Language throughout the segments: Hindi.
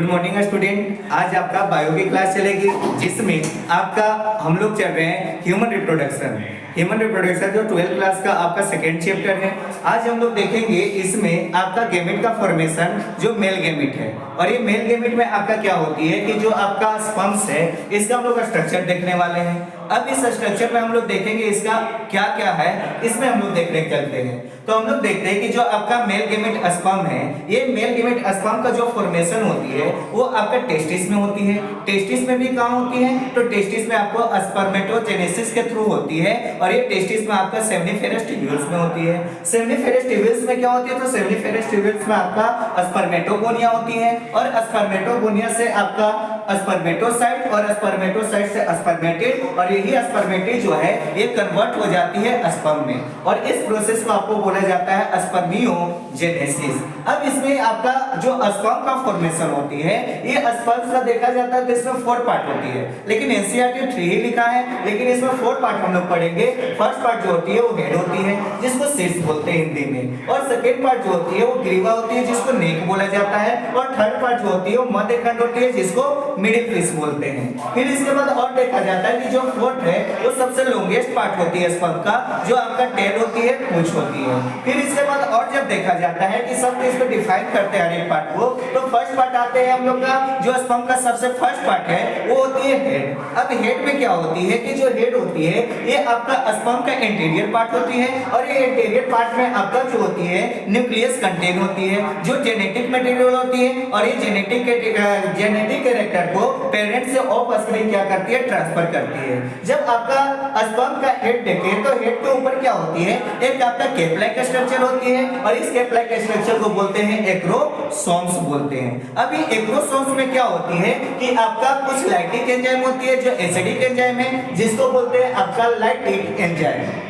Good morning student. आज आपका बायो की क्लास चलेगी जिसमें आपका हम लोग चल रहे हैं ह्यूमन रिप्रोडक्शन जो 12th क्लास का आपका सेकेंड चैप्टर है। आज हम लोग देखेंगे इसमें आपका गैमेट का फॉर्मेशन जो मेल गैमेट है, और ये मेल गैमेट में आपका क्या होती है कि जो आपका स्पर्म्स है इसका हम लोग स्ट्रक्चर देखने वाले हैं। अब इस स्ट्रक्चर में हम लोग देखेंगे इसका क्या क्या है, इसमें हम लोग देखने चलते हैं। तो हम लोग देखते हैं कि जो आपका मेल गैमेट स्पर्म है, ये मेल गैमेट स्पर्म का जो फॉर्मेशन होती है वो आपका टेस्टिस में होती है। टेस्टिस में भी कहाँ होती है? तो टेस्टिस में आपको स्पर्मेटोजेनेसिस के थ्रू होती है, और ये टेस्टिस में आपका सेमिनिफेरस ट्यूब्यूल्स में होती है। सेमिनिफेरस ट्यूब्यूल्स में क्या होती है? तो सेमिनिफेरस ट्यूब्यूल्स में आपका स्पर्मेटोगोनिया होती है, और स्पर्मेटोगोनिया से आपका स्पर्मेटोसाइट, और स्पर्मेटोसाइट से स्पर्मेटिड, और यही स्पर्मेटिड जो है ये कन्वर्ट हो जाती है स्पर्म में, और इस प्रोसेस को आपको बोला जाता है स्पर्मियोजेनेसिस। अब इसमें आपका जो स्पर्म का फॉर्मेशन होती है, ये स्पर्म का देखा जाता है तो इसमें 4 पार्ट होती है, लेकिन एनसीईआरटी 3 ही लिखा है, लेकिन इसमें 4 पार्ट हम लोग पढ़ेंगे। फर्स्ट पार्ट जो होती है वो हेड होती है जिसको शीर्ष बोलते हैं हिंदी में, और सेकेंड पार्ट जो होती है वो ग्रीवा होती है जिसको नेक बोला जाता है, और थर्ड पार्ट जो होती है वो मध्य खंड होती है जिसको मिडिल पीस बोलते हैं। फिर इसके बाद और देखा जाता है कि जो फोर्थ है वो सबसे लॉन्गेस्ट पार्ट होती है स्पर्म का, जो आपका टेल होती है, पूंछ होती है। फिर इसके बाद और जब देखा जाता है कि सब इसको डिफाइन करते हैं हर एक पार्ट को, तो फर्स्ट पार्ट आते हैं हम लोग का जो स्पर्म का सबसे फर्स्ट पार्ट है वो होती है हेड। अब हेड में क्या होती है कि जो हेड होती है ये आपका स्पर्म का इंटीरियर पार्ट होती है, और ये इंटीरियर पार्ट में आपका जो होती है न्यूक्लियस कंटेन होती है जो जेनेटिक मटेरियल होती है, और ये जेनेटिक कैरेक्टर को पेरेंट से ऑफस्प्रिंग क्या करती है? ट्रांसफर करती है। जब आपका स्पर्म का हेड देखें तो हेड के ऊपर क्या होती है? एक आपका कैप लाइक स्ट्रक्चर होती है, और इस कैप लाइक स्ट्रक्चर को बोलते हैं एक्रोसोम्स बोलते हैं। अभी एक्रोसोम्स में क्या होती है कि आपका कुछ लैक्टिक एंजाइम होती है जो एसिडिक एंजाइम है जिसको बोलते हैं आपका लैक्टिक एंजाइम,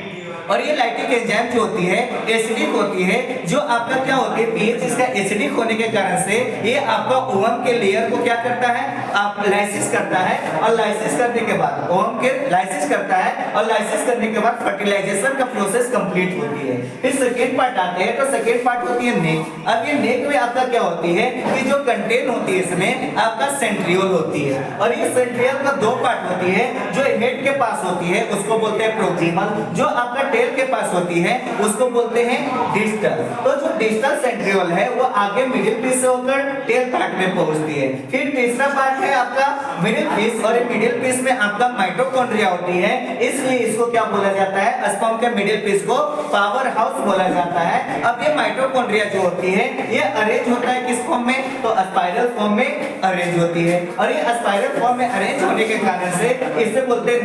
और ये लैक्टिक एंजाइम जो होती है एसिडिक होती है, जो आपका क्या होती है पीएच इसका एसिडिक होने के कारण से ये आपका ओवम के लेयर को क्या करता है? आप लाइसिस करता है, और लाइसिस करने के बाद ओवम के लाइसिस करता है, और लाइसिस करने के बाद फर्टिलाइजेशन का प्रोसेस कंप्लीट होती है। फिर सेकेंड पार्ट आते हैं, तो सेकेंड पार्ट होती है नेक। अब ये नेक में आपका क्या होती है कि जो कंटेन होती है इसमें आपका सेंट्रियोल होती है, और ये सेंट्रियोल का 2 पार्ट होती है। जो हेड के पास होती है उसको बोलते हैं प्रोक्सिमल, जो आपका टेल के पास होती है उसको बोलते हैं डिस्टल। तो जो डिस्टल सेंट्रियोल है वो आगे मिडिल पीस से होकर टेल पार्ट में पहुंचती है। फिर तीसरा पार्ट है आपका मिडिल पीस, और मिडिल पीस में आपका माइटोकॉन्ड्रिया होती है, इसलिए इसको क्या बोला जाता है? स्पर्म के मिडिल पीस को पावर हाउस बोला जाता है। अब ये माइटोकॉन्ड्रिया जो होती है ये अरेंज होता है किस फॉर्म में? तो स्पाइरल फॉर्म में अरेंज होती है, और ये स्पाइरल फॉर्म में अरेंज होने के कारण से इसे बोलते हैं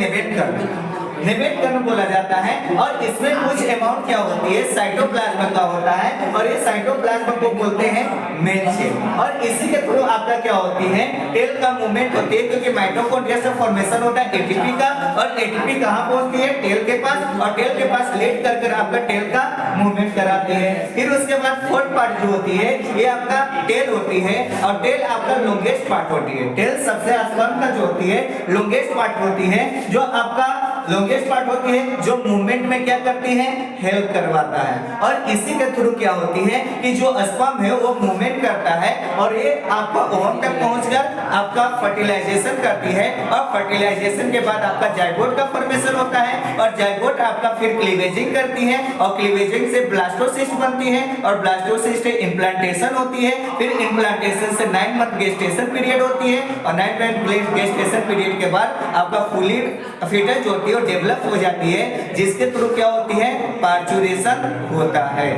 निवेट कर्ण बोला जाता है। और इसमें कुछ अमाउंट क्या होती है? साइटोप्लाज्म का होता है, और ये साइटोप्लाज्म को बोलते हैं मेन चेन, और इसी के थ्रू आपका क्या होती है? टेल का मूवमेंट होती है, क्योंकि माइटोकॉन्ड्रिया से फॉर्मेशन होता है एटीपी का, और एटीपी कहां पहुंचती है? टेल के पास, और टेल के पास लेट कर आपका टेल का मूवमेंट कराती है। फिर उसके बाद फोर्थ पार्ट जो होती है ये आपका टेल होती है, और टेल आपका लॉन्गेस्ट पार्ट होती है। टेल सबसे स्पर्म का जो होती है लॉन्गेस्ट पार्ट होती है, जो आपका लॉन्गेस्ट पार्ट होती है, जो मूवमेंट में क्या करती है? हेल्प करवाता है, और इसी के थ्रू क्या होती है कि जो स्पर्म है वो मूवमेंट करता है, और ये आपका ओवम तक पहुंचकर आपका फर्टिलाइजेशन करती है, और फर्टिलाइजेशन के बाद आपका जाइगोट का फॉर्मेशन होता है, और जाइगोट आपका फिर क्लीवेजिंग करती है, और क्लीवेजिंग से ब्लास्टोसिस्ट बनती है, और ब्लास्टोसिस्ट से इम्प्लांटेशन होती है। फिर इम्प्लांटेशन से 9 मंथ गेस्टेशन पीरियड होती है, और 9 मंथ गेस्टेशन पीरियड के बाद आपका फुली फीटस जो होती है डेवलप हो जाती है, जिसके थ्रू क्या होती है? पार्चुरेशन होता है।